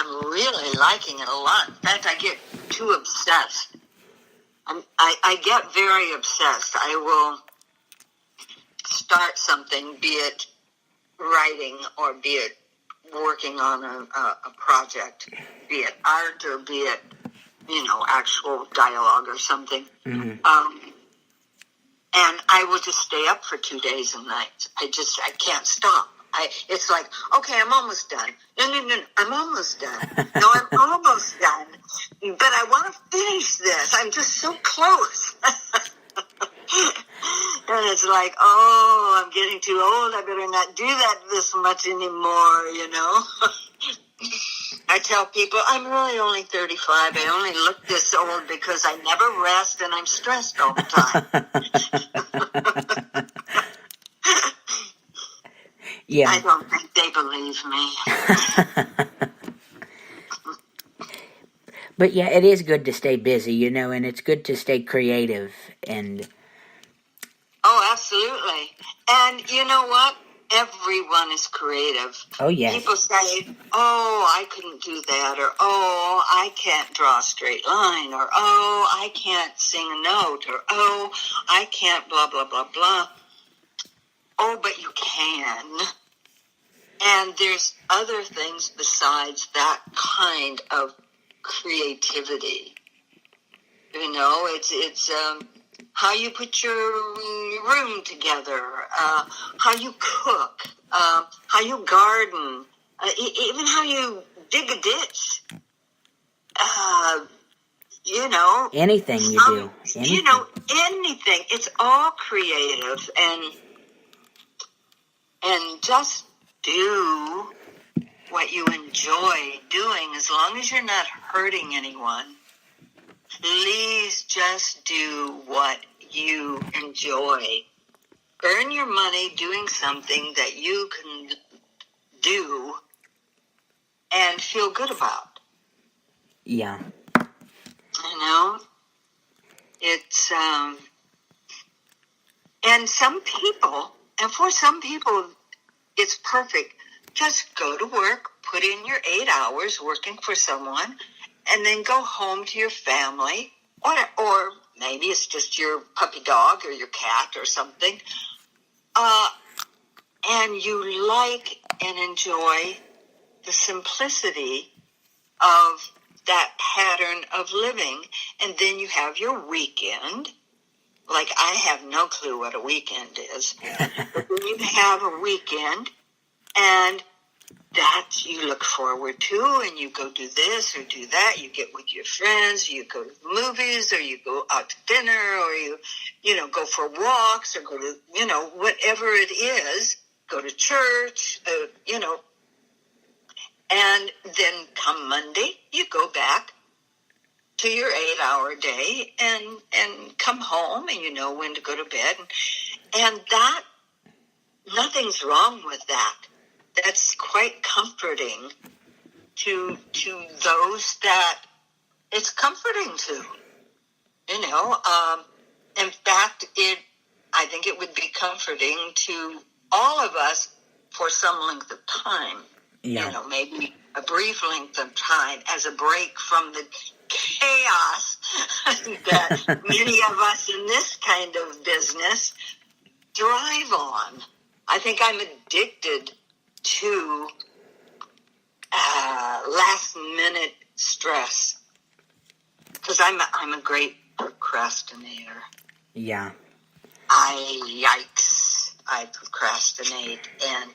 I'm really liking it a lot. In fact, I get too obsessed. I get very obsessed. I will start something, be it writing or be it working on a project, be it art or be it, actual dialogue or something. Mm-hmm. And I will just stay up for 2 days and nights. I can't stop. It's like, okay, I'm almost done. No, I'm almost done. No, I'm almost done. But I want to finish this. I'm just so close. And it's like, oh, I'm getting too old. I better not do that this much anymore, I tell people I'm really only 35. I only look this old because I never rest and I'm stressed all the time. Yeah. I don't think they believe me. But yeah, it is good to stay busy, and it's good to stay creative and... Oh, absolutely. And you know what? Everyone is creative. Oh, yes. People say, oh, I couldn't do that, or oh, I can't draw a straight line, or oh, I can't sing a note, or oh, I can't blah, blah, blah, blah. Oh, but you can. And there's other things besides that kind of creativity. It's how you put your room together, how you cook, how you garden, even how you dig a ditch. Anything you do. Anything. Anything. It's all creative, and just do what you enjoy doing, as long as you're not hurting anyone. Please just do what you enjoy. Earn your money doing something that you can do and feel good about. Yeah. It's, and for some people, it's perfect. Just go to work, put in your 8 hours working for someone, and then go home to your family, or maybe it's just your puppy dog or your cat or something, and you like and enjoy the simplicity of that pattern of living, and then you have your weekend. Like, I have no clue what a weekend is, but then you have a weekend, and that you look forward to, and you go do this or do that. You get with your friends, you go to the movies, or you go out to dinner, or you go for walks, or go to, whatever it is, go to church, and then come Monday, you go back to your 8-hour day and come home, and you know when to go to bed. And that, nothing's wrong with that. That's quite comforting to those that it's comforting to. In fact, I think it would be comforting to all of us for some length of time. Yeah. Maybe a brief length of time as a break from the chaos that many of us in this kind of business thrive on. I think I'm addicted to last-minute stress, because I'm a great procrastinator. Yeah. Yikes! I procrastinate, and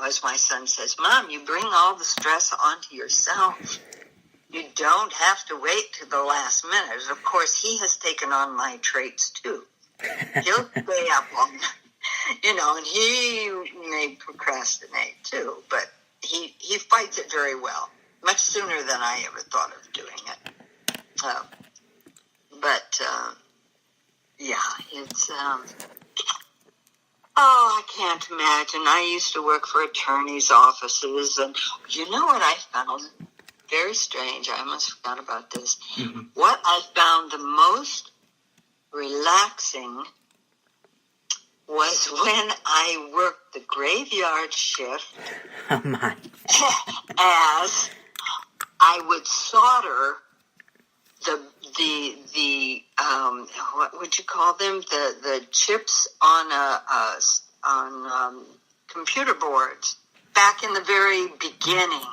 as my son says, Mom, you bring all the stress onto yourself. You don't have to wait to the last minute. Of course, he has taken on my traits too. He'll stay up on. And he may procrastinate too, but he fights it very well, much sooner than I ever thought of doing it. It's, I can't imagine. I used to work for attorneys' offices, and you know what I found? Very strange. I almost forgot about this. Mm-hmm. What I found the most relaxing was when I worked the graveyard shift Oh my. as I would solder what would you call them? The chips on computer boards. Back in the very beginning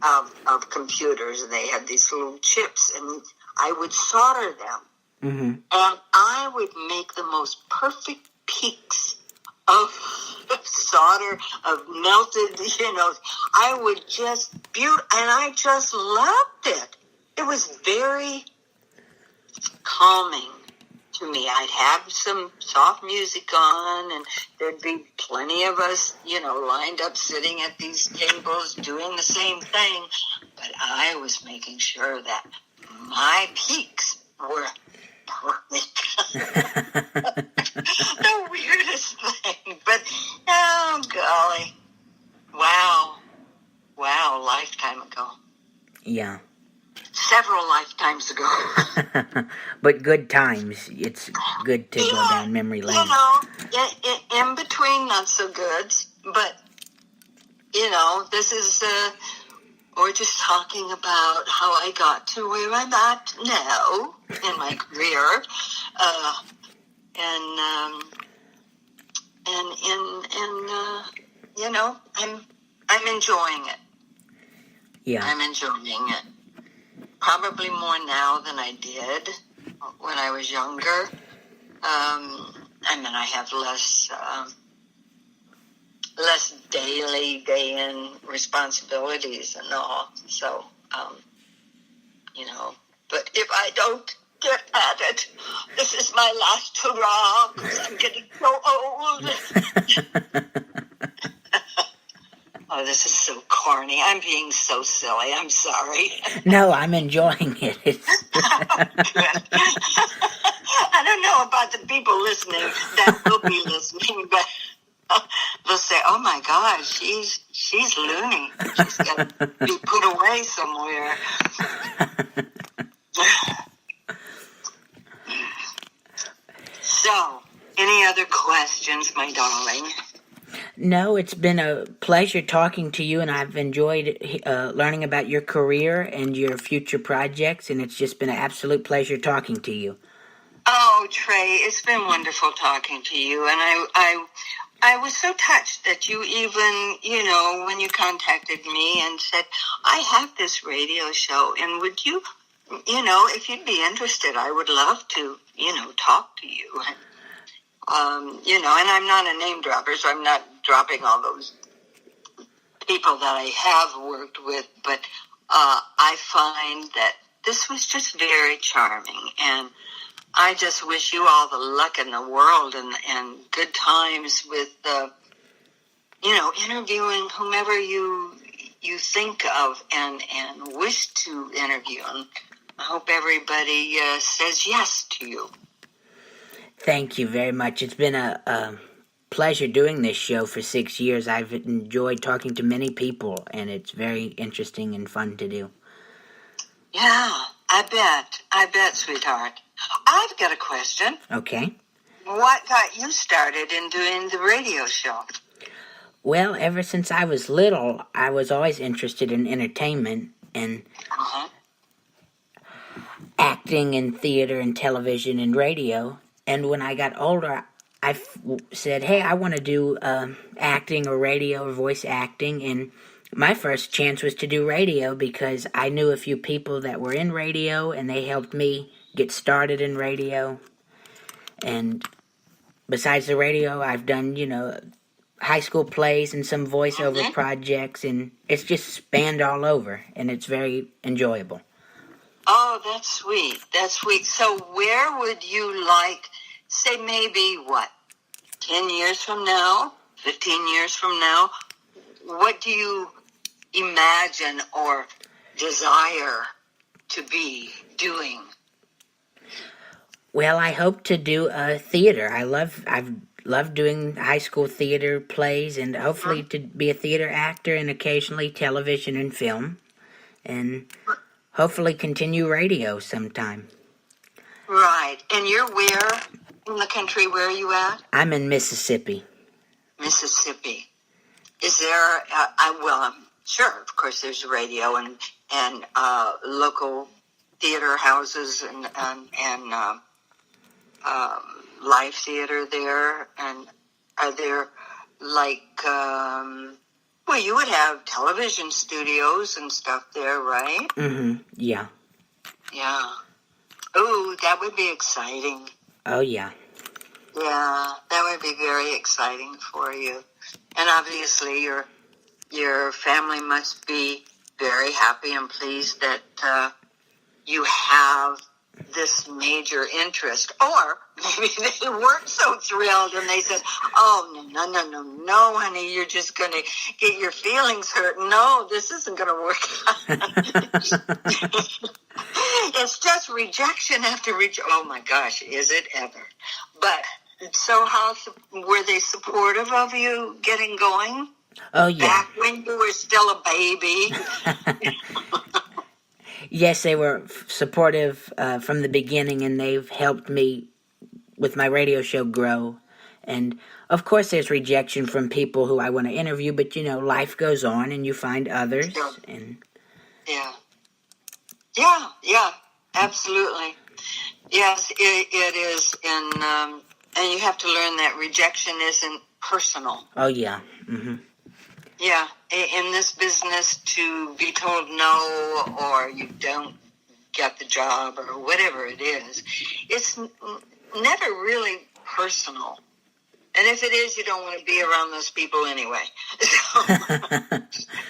of computers, and they had these little chips, and I would solder them. Mm-hmm. And I would make the most perfect peaks of solder, of melted, I would just and I just loved it. It was very calming to me. I'd have some soft music on, and there'd be plenty of us, lined up sitting at these tables doing the same thing. But I was making sure that my peaks were perfect. The weirdest thing. But, oh, golly. Wow, lifetime ago. Yeah. Several lifetimes ago. But good times. It's good to go down memory lane. In between not so good, but, this is, we're just talking about how I got to where I'm at now in my career, I'm enjoying it. Yeah. I'm enjoying it. Probably more now than I did when I was younger. I have less daily, day-in responsibilities and all. So, but if I don't get at it, this is my last hurrah, because I'm getting so old. Oh, this is so corny. I'm being so silly. I'm sorry. No, I'm enjoying it. I don't know about the people listening that will be listening, but they'll say, "Oh my God, she's loony. She's got to be put away somewhere." So, any other questions, my darling? No, it's been a pleasure talking to you, and I've enjoyed learning about your career and your future projects, and it's just been an absolute pleasure talking to you. Oh, Trey, it's been wonderful talking to you, and I was so touched that you even, when you contacted me and said, I have this radio show, and would you, if you'd be interested, I would love to, talk to you. And I'm not a name dropper, so I'm not dropping all those people that I have worked with, but I find that this was just very charming, and I just wish you all the luck in the world and good times with, interviewing whomever you think of and wish to interview. And I hope everybody says yes to you. Thank you very much. It's been a pleasure doing this show for 6 years. I've enjoyed talking to many people, and it's very interesting and fun to do. Yeah, I bet, sweetheart. I've got a question. Okay. What got you started in doing the radio show? Well, ever since I was little, I was always interested in entertainment and acting and theater and television and radio. And when I got older, I said, hey, I want to do acting or radio or voice acting. And my first chance was to do radio because I knew a few people that were in radio, and they helped me get started in radio. And besides the radio, I've done, high school plays and some voiceover projects, and it's just spanned all over, and it's very enjoyable. Oh, that's sweet. That's sweet. So where would you like, say maybe, 10 years from now, 15 years from now, what do you imagine or desire to be doing? Well, I hope to do theater. I've loved doing high school theater plays, and hopefully to be a theater actor and occasionally television and film, and hopefully continue radio sometime. Right. And you're where In the country, where are you at? I'm in Mississippi. Mississippi. Is there? Sure. Of course, there's radio and local theater houses and live theater there. And are there like? Well, you would have television studios and stuff there, right? Mm-hmm. Yeah. Yeah. Oh, that would be exciting. Oh, yeah. Yeah, that would be very exciting for you. And obviously your family must be very happy and pleased that you have this major interest. Or maybe they weren't so thrilled and they said, oh, no, honey, you're just going to get your feelings hurt. No, this isn't going to work out. It's just rejection after rejection. Oh, my gosh, is it ever? But so how were they supportive of you getting going? Oh, yeah. Back when you were still a baby? Yes, they were supportive from the beginning, and they've helped me with my radio show grow. And, of course, there's rejection from people who I want to interview, but, life goes on, and you find others. Sure. And Yeah, absolutely. Yes, it is. And you have to learn that rejection isn't personal. Oh, yeah. Mm-hmm. Yeah, in this business, to be told no or you don't get the job or whatever it is, it's never really personal. And if it is, you don't want to be around those people anyway.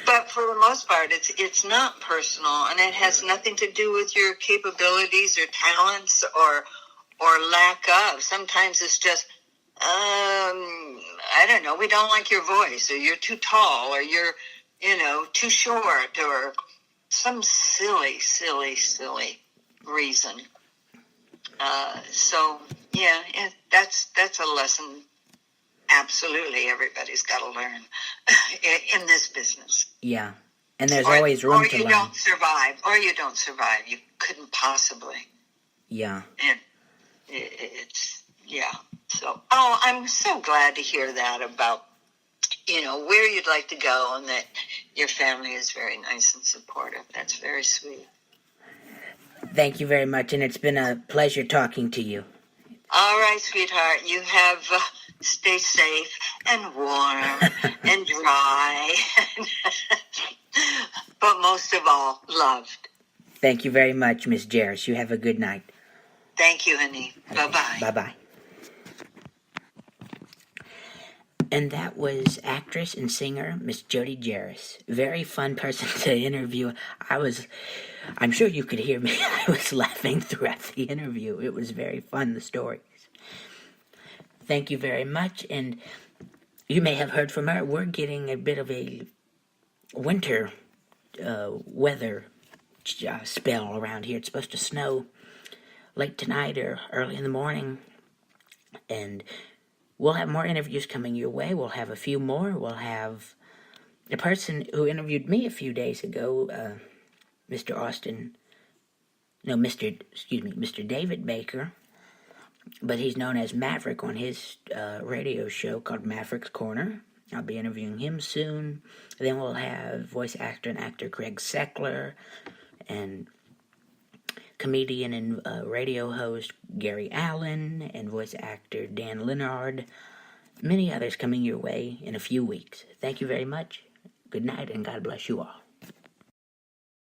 But for the most part, it's not personal, and it has nothing to do with your capabilities or talents or lack of. Sometimes it's just, I don't know, we don't like your voice, or you're too tall, or you're, too short, or some silly reason. So, yeah, that's a lesson. Absolutely, everybody's got to learn in this business. Yeah, and there's always room to learn. Or you don't survive. You couldn't possibly. Yeah. And it's, yeah. So, I'm so glad to hear that about, where you'd like to go, and that your family is very nice and supportive. That's very sweet. Thank you very much, and it's been a pleasure talking to you. All right, sweetheart. You have stay safe and warm and dry, but most of all, loved. Thank you very much, Miss Jaress. You have a good night. Thank you, honey. Bye-bye. Bye-bye. And that was actress and singer Miss Jody Jaress. Very fun person to interview. I'm sure you could hear me. I was laughing throughout the interview. It was very fun, the stories. Thank you very much. And you may have heard from her. We're getting a bit of a winter weather spell around here. It's supposed to snow late tonight or early in the morning. And we'll have more interviews coming your way. We'll have a few more. We'll have the person who interviewed me a few days ago, Mr. David Baker, but he's known as Maverick on his radio show called Maverick's Corner. I'll be interviewing him soon. Then we'll have voice actor and actor Greg Seckler, and comedian and radio host Gary Allen, and voice actor Dan Leonard. Many others coming your way in a few weeks. Thank you very much. Good night, and God bless you all.